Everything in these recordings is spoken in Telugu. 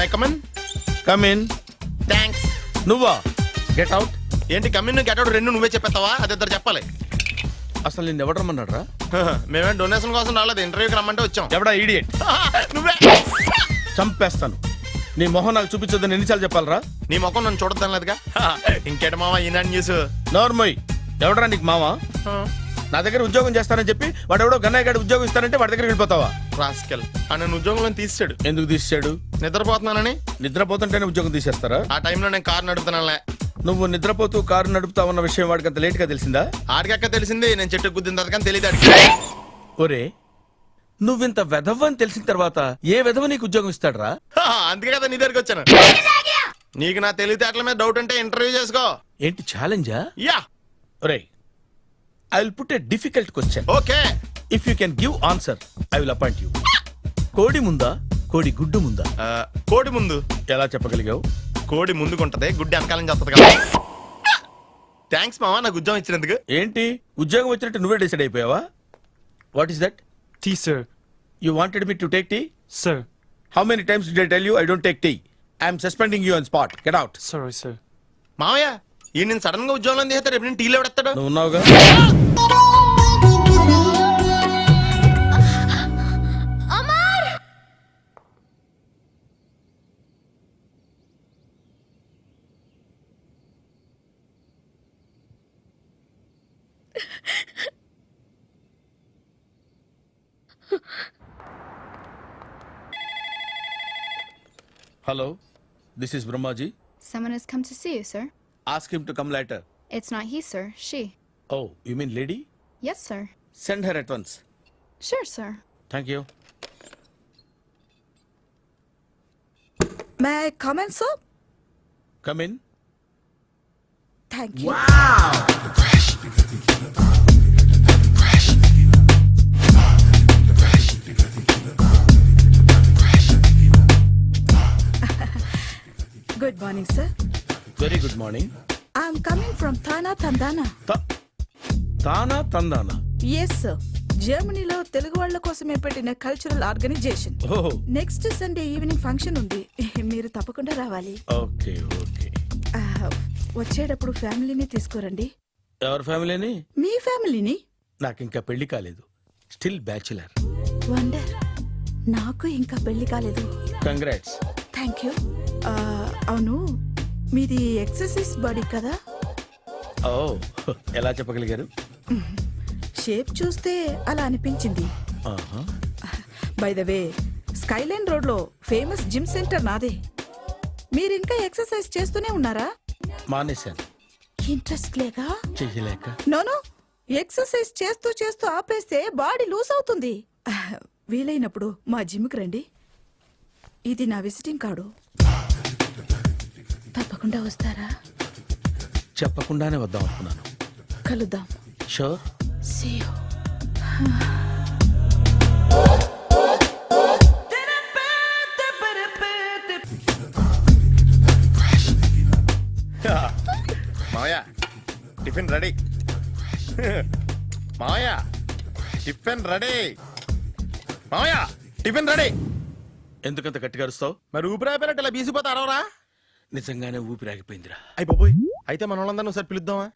My come on. Come in. Thanks. నువ్వా? Get out. ఏంటి కమిన్ గెట్ అవుట్ రెండు నువ్వే చెప్పేస్తావా? అది ఇద్దరు చెప్పాలి. అసలు నిన్ను ఎవడు రమ్మన్నాడు రా? మేమేం డొనేషన్ కోసం రాలేదు, ఇంటర్వ్యూకి రమ్మంటే వచ్చాం. ఎవడా ఈడియట్? నువ్వే. చంపేస్తాను. నీ మొహం నాకు చూపించొద్దని ఎన్నిసార్లు చెప్పాలరా? నీ ముఖం నన్ను చూడద్దనలేదుగా. ఇంకేట మామ ఈనాడు న్యూస్. నోర్మోయ్. ఎవడరా నీకు మావా? నా దగ్గర ఉద్యోగం చేస్తానని చెప్పి వాడు ఎవడో గన్నయ్య గారి ఉద్యోగం ఇస్తానంటే వాడి దగ్గర వెళ్ళిపోతావా? రాస్కెల్. నన్ను ఉద్యోగంలో తీసాడు. ఎందుకు తీసాడు? నిద్రపోతున్నానని. నిద్రపోతుంటేనే ఉద్యోగం తీసేస్తారా? ఆ టైంలో నేను కారు నడుపుతున్నానులే. నువ్వు నిద్రపోతూ కారు నడుపుతావన్న విషయం వాడికి అంత లేట్ గా తెలిసిందా? ఆడికక్క తెలిసింది, నేను చెట్టు గుద్దిన తర్వాత కానీ తెలియదు. ఒరే, నువ్వింత వెధవని తెలిసిన తర్వాత ఏ వెధవ నీకు ఉద్యోగం ఇస్తాడరా? అందుకే కదా నీ దగ్గరికి వచ్చాను. నీకు నా తెలివితేటల మీద డౌట్ అంటే ఇంటర్వ్యూ చేసుకో. ఏంటి ఛాలెంజా? యా. ఒరే, I will put a difficult question. Okay. If you can give answer I will appoint you. కోడి ముందా, కోడి గుడ్డు ముందా? కోడి ముందు. ఎలా చెప్పగలిగావు? కోడి ముందుకుంటది, గుడ్డి వెనకాలం చేస్తుంది కదా. థ్యాంక్స్ మామా నాకు ఉద్యోగం ఇచ్చినందుకు. ఏంటి ఉద్యోగం వచ్చినట్టు నువ్వే డిసైడ్ అయిపోయావా? What is that? Tea, sir. You wanted me to take tea? Sir. How many times did I tell you I don't take tea? I am suspending you on spot. Get out. Sorry, sir. మామయ్య ఈ నేను సడన్ గా ఉద్యోగంలో తీసేస్తాడు. రేపు నేను టీలో పెడతాడు. నువ్వు ఉన్నావుగా? Hello, this is Brahmaji. Someone has come to see you, sir. Ask him to come later. It's not he, sir. She. Oh, you mean lady? Yes, sir. Send her at once. Sure, sir. Thank you. May I come in, sir? Come in. Thank you. Good morning, sir. Very good morning. I'm coming from Thana, Tandana. తానా తందానా? Yes, sir. జర్మనీలో తెలుగు వాళ్ళ కోసమే పెట్టిన కల్చరల్ ఆర్గనైజేషన్. ఓహో. నెక్స్ట్ సండే ఈవినింగ్ ఫంక్షన్ ఉంది, మీరు తప్పకుండా రావాలి. Okay okay. వచ్చేటప్పుడు ఫ్యామిలీని తీసుకురండి. ఎవరి ఫ్యామిలీని? మీ ఫ్యామిలీని. నాకు ఇంకా పెళ్లి కాలేదు. Still bachelor. వండర్. నాకు ఇంకా పెళ్లి కాలేదు. కంగ్రాట్స్. Thank you. అవును, మీది ఎక్సర్సైజ్ బాడీ కదా? ఓ, ఎలా చెప్పగలిగారు? షేప్ చూస్తే అలా అనిపించింది. ఆహా. By the way, Skyline road లో ఫేమస్ జిమ్ సెంటర్ నాదే. మీరు ఇంకా ఎక్సర్సైజ్ చేస్తూనే ఉన్నారా? మానేశాను. ఇంట్రెస్ట్ లేగా? చెయ్యలేక. నోను, ఎక్సర్సైజ్ చేస్తూ చేస్తూ ఆపేస్తే బాడీ లూజ్ అవుతుంది. వీలైనప్పుడు మా జిమ్కి రండి. ఇది నా విజిటింగ్ కార్డు. తప్పకుండా వస్తారా? చెప్పకుండానే వద్దాం అనుకున్నాను. కలుద్దాం. షూర్. See you. మామయ్య టిఫిన్ రెడీ. మామయ్య టిఫిన్ రెడీ. మామయ్య టిఫిన్ రెడీ. ఎందుకంత గట్టిగా అరుస్తావు? మరి ఊపిరి అయిపోయినట్టు ఇలా బీసిపోతే అరవరా? నిజంగానే ఊపిరాగిపోయిందిరా. అయ్యి బాబోయ్, అయితే మన వాళ్ళందరినీ ఒకసారి పిలుద్దామా?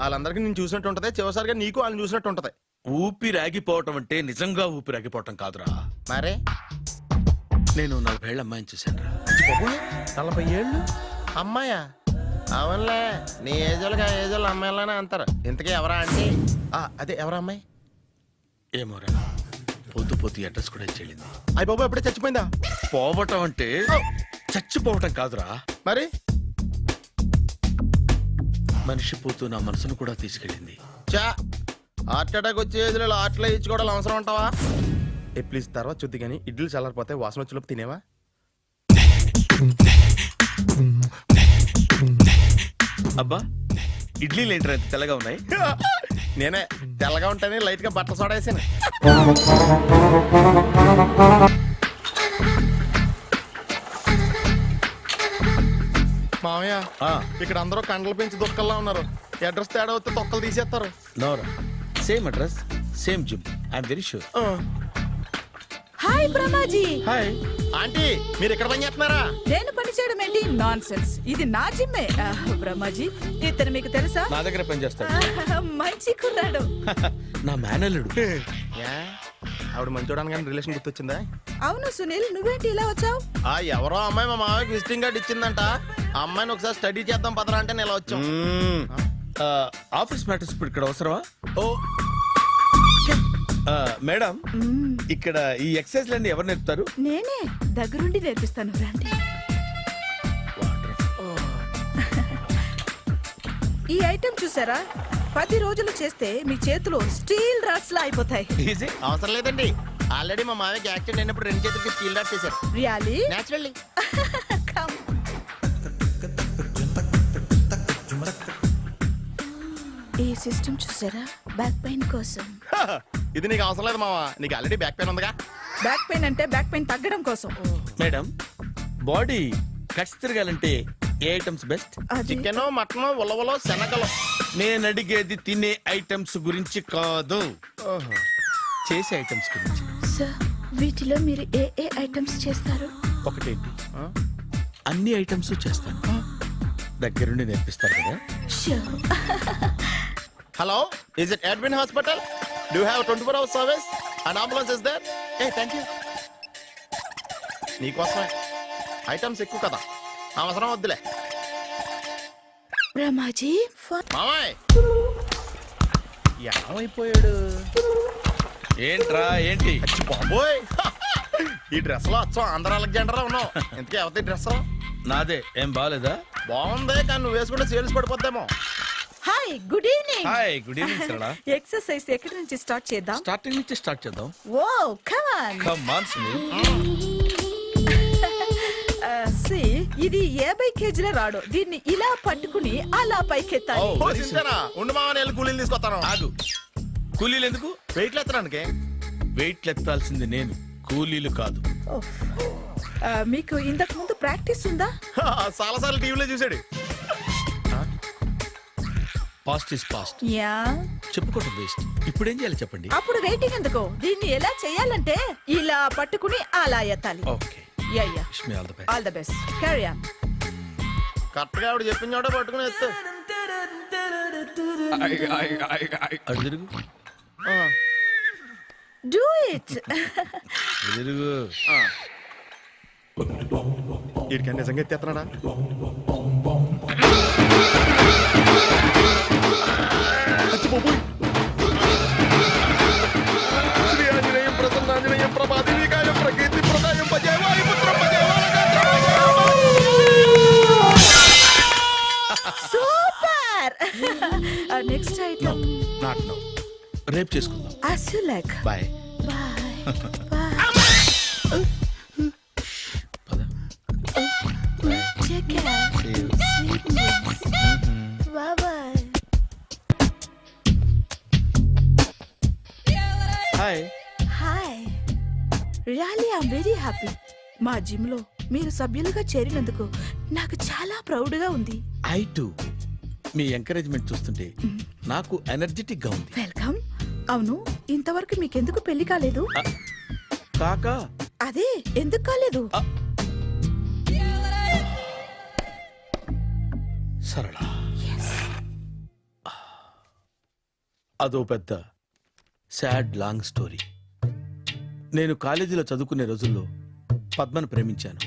వాళ్ళందరికీ నేను చూసినట్టు ఉంటది, చివరిసారిగా నీకు వాళ్ళని చూసినట్టు ఉంటది. ఊపిరాగిపోవటం అంటే నిజంగా ఊపిరాగిపోవటం కాదురా. మరే నేను 40 ఏళ్ల అమ్మాయిని చూశాను రా. 40 ఏళ్ళు అమ్మాయా? అవునులే, నీ ఏజోళ్ళకి ఆ ఏజోళ్ళు అమ్మాయిలానే అంటారు. ఇంతకీ ఎవరా అంటే? అదే ఎవరా అమ్మాయి? ఏమోరా, పోతూ పోతూ అడ్రస్ కూడా చెల్లింది. అయ్యి బాబు ఎప్పుడే చచ్చిపోయిందా? పోవటం అంటే చచ్చిపోవటం కాదురా. మరి మనిషి పోతూ నా మనసును కూడా తీసుకెళ్ళింది. చా, హార్ట్ అటాక్ వచ్చే ఏజ్లో హార్ట్లో ఇచ్చుకోవడం అవసరం ఉంటావా? ప్లీజ్ తర్వాత చూద్ది కానీ ఇడ్లీ చల్లారిపోతే వాసన వచ్చేలోపు తినేవా? అబ్బా, ఇడ్లీలు ఏంట్రా ఇంత తెల్లగా ఉన్నాయి? నేనే తెల్లగా ఉంటానే లైట్ గా బట్టలు సోడా వేసాను. మామయ్య, ఇక్కడ అందరూ కండలు పెంచి దుక్కల్లా ఉన్నారు. అడ్రస్ తేడా వస్తే తొక్కలు తీసేస్తారు. నోరా, same address, same gym. I'm very sure. Hi Brahmaji. Hi. Aunty మీరు ఇక్కడ పని చేస్తున్నారా? నేను పని చేయడం ఏంటి? Nonsense. ఇది నా జిమ్మే. బ్రహ్మాజీ, ఇతను మీకు తెలుసా? నా దగ్గర పని చేస్తాడు. మంచి కుర్రాడు. నా మేనల్లుడు. ఏ? ఆవిడ మంచి చూడడానికి రిలేషన్ గుర్తొచ్చిందా? అవును సునీల్, నువ్వేంటి ఇలా వచ్చావు? ఆ ఎవరో అమ్మాయి మా మామయ్యకి విజిటింగ్ కార్డ్ ఇచ్చిందంట. ఆ అమ్మాయిని ఒకసారి స్టడీ చేద్దాం పదరా అంటే నేను ఇలా వచ్చాం. ఆఫీస్ మ్యాటర్స్ ఇప్పుడు ఇక్కడ అవసరమా? ఓ మేడం, ఇక్కడ ఈ ఎక్సర్సైజ్ లన్నీ ఎవరు నేర్పుతారు? నేనే దగ్గరుండి నేర్పిస్తాను, రండి. ఈ ఐటెం చూసారా? 10 రోజులు చేస్తే మీ చేతులు స్టీల్ రాట్స్ లా అయిపోతాయి. ఈజీ. అవసరం లేదండి, ఆల్రెడీ మా మామయ్యకి యాక్సిడెంట్ అయినప్పుడు 2 చేతులకి స్టీల్ డాట్ చేశారు. రియాలీ? నేచురల్లీ. Come. ఈ సిస్టమ్ చూసారా? బ్యాక్ పెయిన్ కోసం. ఇది నీకు అవసరం లేదు మావా, నీకు ఆల్రెడీ బ్యాక్ పెయిన్ ఉందిగా. బ్యాక్ పెయిన్ అంటే బ్యాక్ పెయిన్ తగ్గడం కోసం. మేడం, బాడీ కట్స్ తిరగాలంటే ఏ ఐటమ్స్ బెస్ట్? అది చికెన్, మటన్, ఉలవలో, శనగలు. నేను అడిగేది తినే ఐటమ్స్ గురించి కాదు, చేసే ఐటమ్స్ గురించి. సార్, వీటిలో మీరు ఏ ఐటమ్స్ చేస్తారు? ఒకటేంటి, అన్ని ఐటమ్స్ చేస్తాను. దగ్గరుండి నేర్పిస్తారు కదా. Sure. Hello, is it admin hospital? Do you have 24 hours service and ambulance is there? Ah thank you. నీకోసమే ఐటమ్స్ ఎక్కువ కదా, అవసరం వద్దులే. రమాజీ, మామయ్య ఏమైపోయాడు? ఏంట్రా ఏంటి? అచ్చి బాబోయ్, ఈ డ్రెస్ లో అచ్చం ఆంధ్ర అలెగ్జాండర్ ఉన్నావు. ఇంతకీ ఎవరి డ్రెస్? నాదే. ఏం బాగాలేదా? బాగుంది, కానీ నువ్వు వేసుకుంటే సేల్స్ పడిపోద్దేమో. Hi, good evening. Hi, good evening Sarala. Exercise ఎక్కడి నుంచి స్టార్ట్ చేద్దాం? స్టార్టింగ్ నుంచి స్టార్ట్ చేద్దాం. Oh come on. Come on Sunil. ఇది 50 కేజీల రాడు. దీన్ని ఇలా పట్టుకుని అలా పైకెత్తాలి. Oh. ఓ, సింతేనా? ఉండు మామ, నేను కూలీలు తీసుకొస్తాను. ఆగు. కూలీలు ఎందుకు? వెయిట్ ఎత్తడానికి. వెయిట్ ఎత్తాల్సింది నేను, కూలీలు కాదు. మీకు ఇంతకు ముందు ప్రాక్టీస్ ఉందా? చాలా సార్లు టీవీలో చూసాడు. Past is past. యా. చెప్పుకోవటం వేస్ట్. ఇప్పుడు ఏం చేయాలి చెప్పండి. అప్పుడు వెయిటింగ్ ఎందుకు? దీన్ని ఎలా చేయాలంటే ఇలా పట్టుకుని అలా ఎత్తాలి. Okay. Yeah yeah. Wish me all the best. All the best. Carry on. Correct గా ఆవిడ చెప్పిన చోట పట్టుకుని ఎత్తు. అటు తిరుగు. Do it. అటు తిరుగు. వీడికి నిజంగా ఎత్తేస్తున్నాడా? శ్రీ ఆంజనేయం ప్రసన్నాంజనేయం ప్రభాదేవికాయం ప్రకీర్తి ప్రదాయం భజే వాయుపుత్రం భజే super. Next item. Not no. రేపు చేసుకుందాం. as you like. Bye. Bye. Bye. పద. Take care. See you. Sweet dreams. Bye bye. Hi. Hi. Really I'm very happy. మా జిమ్ లో మీరు సభ్యులుగా చేరినందుకు నాకు చాలా ప్రౌడ్ గా ఉంది. I to. మీ ఎంకరేజ్మెంట్ చూస్తుంటే నాకు ఎనర్జెటిక్ గా ఉంది. వెల్కమ్. అవును, ఇంతవరకు మీకెందుకు పెళ్లి కాలేదు? కాకా. అదే ఎందుకు కాలేదు? సరళ, అదో పెద్ద సాడ్ లాంగ్ స్టోరీ. నేను కాలేజీలో చదువుకునే రోజుల్లో పద్మను ప్రేమించాను.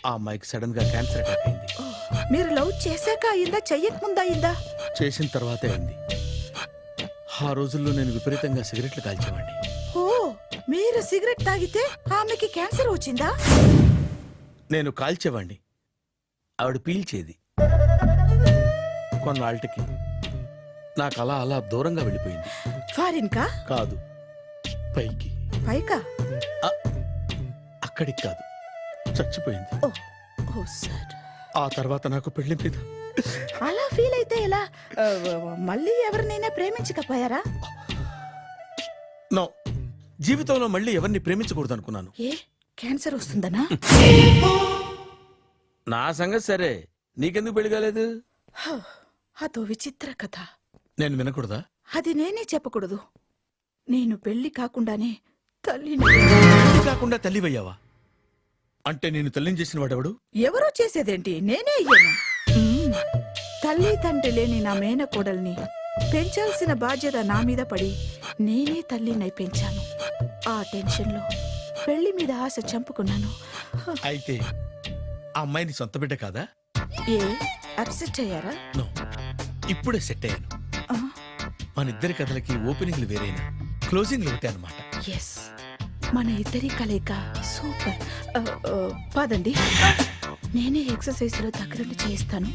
ఆ అమ్మాయికి సడన్ గా క్యాన్సర్ అటాక్ అయింది. మీరు లవ్ చేశాక అయిందా, చెయ్యక ముందా అయిందా? చేసిన తర్వాతే అయింది. ఆ రోజుల్లో నేను విపరీతంగా సిగరెట్లు కాల్చేవాడిని. ఓ, మీరు సిగరెట్ తాగితే ఆమెకి క్యాన్సర్ వచ్చిందా? నేను కాల్చేవాడిని, ఆవిడ పీల్చేది. కొన్నాళ్ళకి నాకు అలా అలా దూరంగా వెళ్ళిపోయింది. ఫారిన్ కా? కాదు, పైకి. పైకా? అక్కడికి కాదు, చచ్చిపోయింది. ఓ ఓ సార్. ఆ తర్వాత నాకు పెళ్లి మీద అలా ఫీల్ అయితే ఎలా? మళ్ళీ ఎవరినైనా ప్రేమించకపోయారా? నో, జీవితంలో మళ్ళీ ఎవరిని ప్రేమించకూడదు అనుకున్నాను. ఏ, క్యాన్సర్ వస్తుందనా? నా సంగతి సరే, నీకెందుకు పెళ్లి కాలేదు? అదో విచిత్ర కథ. నేను వినకూడదా? అది నేనే చెప్పకూడదు. నేను పెళ్లి కాకుండానే తల్లిని. తల్లి కాకుండా తల్లివయ్యావా? అంటే నేను తల్లిని చేసిన వాడెవడు? ఎవరో చేసేదేంటి, నేనే అయ్యాను. తల్లి తండ్రి లేని నా మేనకోడల్ని పెంచాల్సిన బాధ్యత నా మీద పడి నేనే తల్లినై పెంచాను. ఆ టెన్షన్లో పెళ్లి మీద ఆశ చంపుకున్నాను. అయితే ఆ అమ్మాయిని సొంత బిడ్డ కాదా? ఏ అప్సెట్ అయ్యారా? నో, ఇప్పుడే సెట్ అయ్యాను. ఆ, మన ఇద్దరి కథలకి ఓపెనింగ్లు వేరైనా క్లోజింగ్లు ఒకటే అనమాట. ఎస్, మన ఇద్దరి కలయిక సూపర్. పదండి, నేనే ఎక్సర్సైజ్ లో దగ్గరుండి చేయిస్తాను.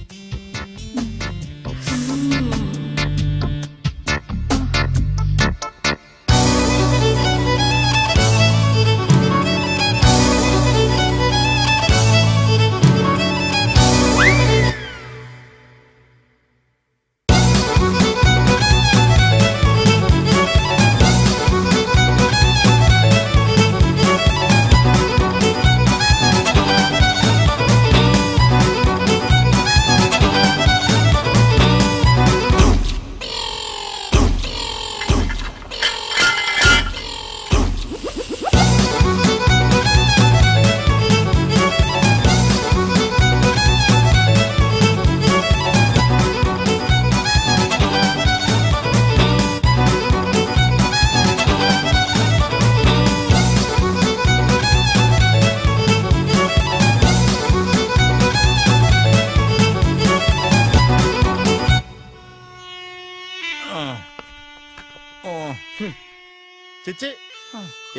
చిచ్చి,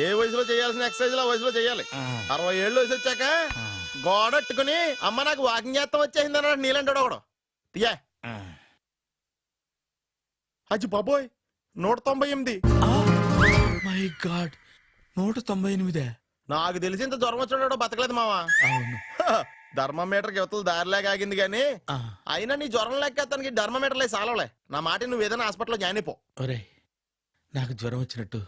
ఏ వయసులో చేయాల్సిన ఎక్సర్సైజ్ ఆ వయసులో చేయాలి. 60 ఏళ్ళు వయసు వచ్చాక గోడట్టుకుని అమ్మ నాకు వాకింగ్ చేస్తాం వచ్చేసింది అన్నాడు నీలంటాడు ఒకడు. తీయా అచ్చి బాబోయ్, 198. My God, 198. నాకు తెలిసి ఇంత జ్వరం వచ్చాడో బతకలేదు మావా. అవును. ధర్మమీటర్ యువతలు దారిలాగా ఆగింది గానీ అయినా నీ జ్వరం లెక్క అతనికి ధర్మమీటర్లే సాలవలే. నా మాట నువ్వు ఏదైనా హాస్పిటల్లో జాయిన్ అయిపో. ఒరే, నాకు జ్వరం వచ్చినట్టు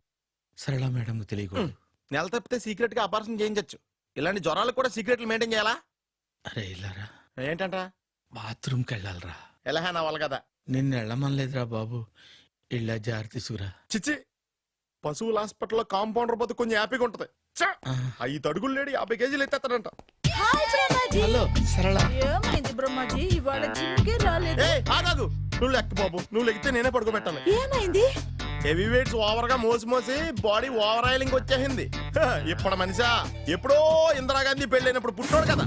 సరళ మేడం తెలియకూడదు. నెల తప్పితే సీక్రెట్ గా ఆపరేషన్ చేయించచ్చు. ఇలాంటి జ్వరాలకు కూడా సీక్రెట్లు మెయింటైన్ చేయాలా? అరే ఇల్లారా, ఏంటంట? బాత్రూమ్కి వెళ్ళాలరా. ఎలా నా వాళ్ళ కదా. నిన్ను వెళ్ళమనలేదురా బాబు, ఇళ్ళ జారి తీసుకురా. చిచ్చి, పశువుల హాస్పిటల్లో కాంపౌండర్ పోతే కొంచెం హ్యాపీగా ఉంటది. 5 అడుగులు లేడి 50 కేజీలు ఎత్తేస్తాడంట. హలో సరళ. ఏమైంది బ్రహ్మాజీ, ఇవాళ జిమ్కే రాలేదు? ఆగాగు, నువ్వు లెక్క బాబు. నువ్వు లెక్కితే నేనే పడుకోబెట్టాలి. ఏమైంది? హెవీ వెయిట్స్ ఓవర్ గా మోసి బాడీ ఓవర్ ఆయిలింగ్ వచ్చేసింది. ఇప్పుడు మనిషా ఎప్పుడో ఇందిరాగాంధీ పెళ్ళైనప్పుడు పుట్టాడు కదా,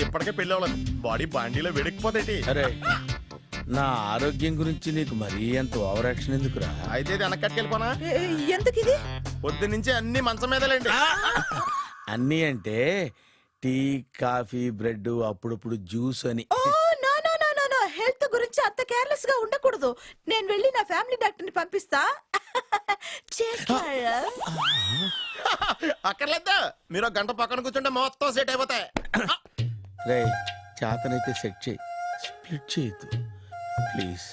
ఇప్పటికే పెళ్ళి అవ్వలేదు. బాడీ బాండీలో వెడికిపోతేటి. అరే, నా ఆరోగ్యం గురించి నీకు మరీ అంత ఓవర్ యాక్షన్ ఎందుకురా? అయితే ఇది వెనక్కట్టుకెళ్ళిపోనా? ఎందుకు ఇది? పొద్దు నుంచి అన్ని మంచం మీదలేండి. అన్నీ అంటే టీ, కాఫీ, బ్రెడ్, అప్పుడప్పుడు జ్యూస్ అని. హెల్త్ గురించి అంత కేర్లెస్ గా ఉండకూడదు. నేను వెళ్ళి నా ఫ్యామిలీ డాక్టర్ ని పంపిస్తా. అక్కర్లేదు, మీరు 1 గంట పక్కన కూర్చుంటే మొత్తం సెట్ అయిపోతాయి. రే, చేతనైతే సెట్ చేయి, స్ప్లిట్ చేయొద్దు ప్లీజ్.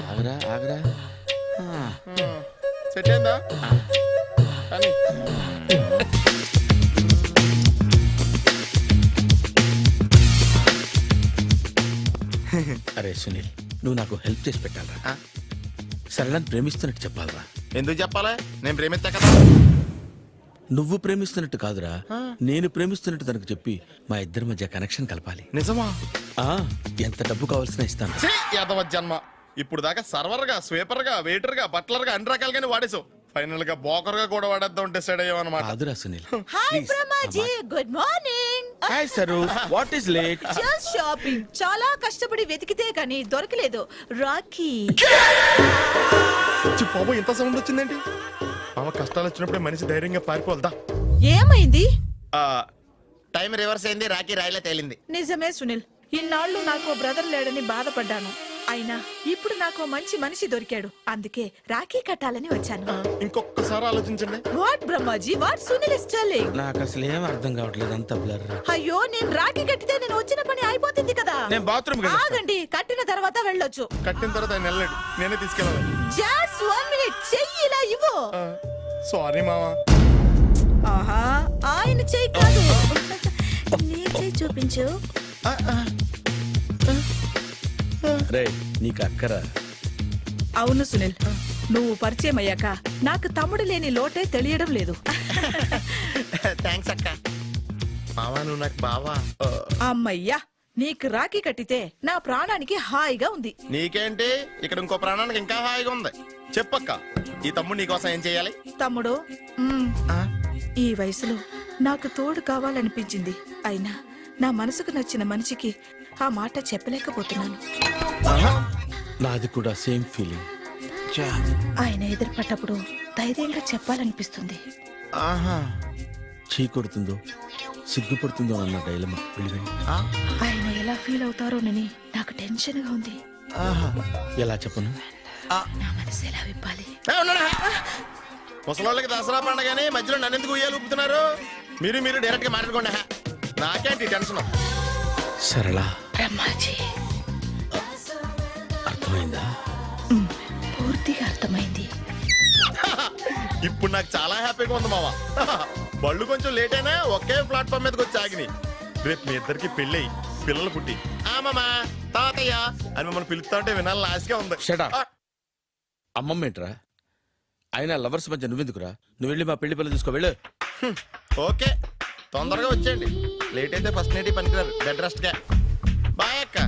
ఆగరా ఆగరా. సెట్ అయిందా? కానీ అరే సునీల్, నువ్వు నాకు హెల్ప్ చేసి పెట్టాలరా. సరళని ప్రేమిస్తున్నట్టు చెప్పాలరా. ఎందుకు చెప్పాలి? నేను ప్రేమిస్తా కదా. నువ్వు ప్రేమిస్తున్నట్టు కాదురా, నేను ప్రేమిస్తున్నట్టు తనకు చెప్పి మా ఇద్దరి మధ్య కనెక్షన్ కలపాలి. నిజమా? ఎంత డబ్బు కావాల్సిన ఇస్తాను. యాదవ జన్మ. ఇప్పుడు దాకా సర్వర్ గా, స్వీపర్ గా, వెయిటర్ గా, బట్లర్ గా అన్ని రకాలుగానే వాడేసావు. ఫైనల్ గా బోకర్ గా కూడా వాడేద్దాం డిసైడ్ అయ్యామన్నమాట. కాదురా Sunil. Hi Brahmaji, good morning. Hi sir, what is late? Just shopping. చాలా కష్టపడి వెతికితే కానీ దొరకలేదు. రాఖీ. బాబు ఇంత సౌండ్ వచ్చిందేంటి? మామ కష్టాలు వచ్చినప్పుడే మనిషి ధైర్యంగా పారిపోదా. ఏమైంది? టైం రివర్స్ అయింది, రాఖీ రాయిలా తేలింది. నిజమే సునీల్, ఇన్నాళ్ళు నాకు బ్రదర్ లేడని బాధపడ్డాను. అయినా ఇప్పుడు నాకు మంచి మనిషి దొరికాడు. అందుకే రాఖీ కట్టాలని వచ్చాను. ఇంకొకసారి ఆలోచించండి. What Brahmaji, what Sunil is telling? నాకు అసలు ఏం అర్థం కావట్లేదు, అంత బ్లర్. అయ్యో, నేను రాఖీ కట్టితే నేను వచ్చిన పని అయిపోతుంది కదా. నేను బాత్రూమ్ ఆగండి, కట్టిన తర్వాత వెళ్ళొచ్చు. కట్టిన తర్వాత ఆయన వెళ్ళాడు, నేనే తీసుకెళ్ళాలి. జస్ట్ 1 మినిట్, చెయ్యి ఇలా ఇవ్వు. సారీ మామా. ఆహా, ఆయన చెయ్యి కాదు, నీ చెయ్యి చూపించు. రే, నీకు అక్కరా? అవును సునీల్, నువ్వు పరిచయం అయ్యాక నాకు తమ్ముడు లేని లోటే తెలియడం లేదు. థ్యాంక్స్ అక్క. బావా నువ్వు నాకు బావా. అమ్మయ్యా, నీకు రాఖీ కట్టితే నా ప్రాణానికి హాయిగా ఉంది. నీకేంటి ఇక్కడ ఇంకో ప్రాణానికి ఇంకా హాయిగా ఉంది. చెప్పక్క, ఈ తమ్ముడు నీకోసం ఏం చేయాలి? తమ్ముడు, ఈ వయసులో నాకు తోడు కావాలనిపించింది. అయినా నా మనసుకు నచ్చిన మనిషికి ఆ మాట చెప్పలేకపోతున్నాను. నాది కూడా సేమ్ ఫీలింగ్. ఆయన ఎదురుపడ్డప్పుడు ధైర్యంగా చెప్పాలనిపిస్తుంది. చీ కొడుతుందో సిగ్గుపడుతుందో అన్న డైలమా. ఆయన ఎలా ఫీల్ అవుతారోనని నాకు టెన్షన్ గా ఉంది. ఎలా చెప్పను? నా మనసు ఎలా విప్పాలి? ముసలోళ్ళకి దసరా పండగని మధ్యలో నన్ను ఎందుకు ఉయ్యాలు ఊపుతున్నారు? మీరు డైరెక్ట్ గా మాట్లాడుకోండి. నాకేంటి టెన్షన్? సరళ, బ్రహ్మాజీ, అర్థమైందా? పూర్తిగా అర్థమైంది. ఇప్పుడు నాకు చాలా హ్యాపీగా ఉంది మావా. బళ్ళు కొంచెం లేట్ అయినా ఒకే ప్లాట్ఫామ్ మీదకి వచ్చి ఆగినాయి. రేపు మీ ఇద్దరికి పెళ్ళి పిల్లలు పుట్టి మామా తాతయ్య అని మమ్మల్ని పిలుస్తా ఉంటే వినాలని ఆశగా ఉంది. Shut up. అమ్మమ్మ ఏంట్రా? అయినా లవర్స్ మధ్య నువ్వెందుకురా? నువ్వు వెళ్ళి మా పెళ్లి పిల్లలు చూసుకో వెళ్ళు. ఓకే, తొందరగా వచ్చేయండి. లేట్ అయితే ఫస్ట్ నైట్ పనికిరారు. బెడ్ రెస్ట్ గా. బాయ్ అక్క.